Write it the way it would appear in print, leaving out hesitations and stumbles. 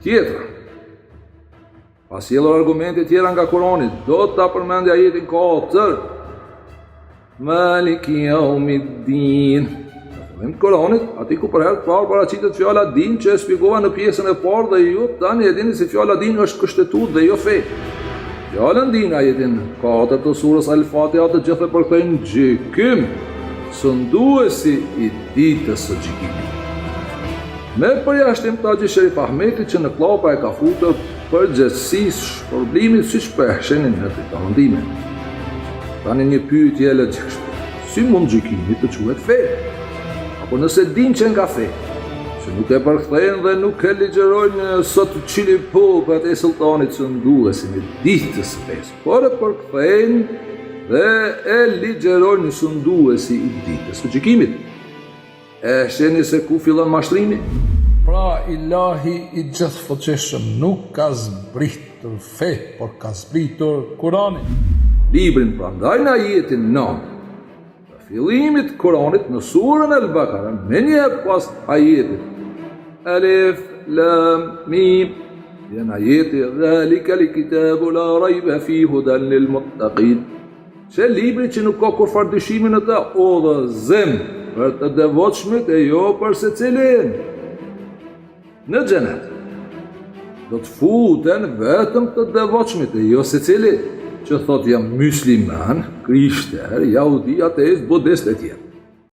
Tjetra, pas sjellur argumente tjera nga Kurani, do ta përmendë ajetin 4. Maliki yawmiddin. Në Koranit, ati ku për herë të parë paraqitet fjala din që e shpjegova në pjesën e parë dhe ju tani e dini se fjala din është kushtetuar dhe jo fe. Fjala din ajetin 4 të surës Al-Fatiha të gjithë përkthejnë gjykim, sunduesi i ditës së gjykimit. Me përjashtim Taxhi Sherif Ahmeti që në klapa e ka futur përgjegjësisë shpërblimit siç përshënin në të ndime. Tani një pyetje e logjikshme. Si mund gjykimi të quhet fe? Apo nëse din që nga fe, që nuk e përkthejnë dhe nuk e ligjerojnë sot qili popët e sultanit sunduesin e ditës së fesë, por e përkthejnë dhe e ligjerojnë sunduesi i ditës së gjykimit. E sheni se ku fillon mashtrimi? Pra Ilahi i gjithfuqishëm nuk ka zbritur fe, por ka zbritur Kur'anin. Librin prandaj në ajetin 9 të fillimit Kur'anit në surën Al-Baqara, me një pas ajetit Alif Lam Mim, janë ajeti dhalika l-kitabu la rajba fihi hudan lil muttaqin. Që libri që nuk ka kurfar dyshimi në ta, udhëzim për të devotshmit e jo për secilin. Në xhenet do të futen vetëm të devotshmit e jo secili që thot jam musliman, krishter, jahudi, ateist, budist e tjerë.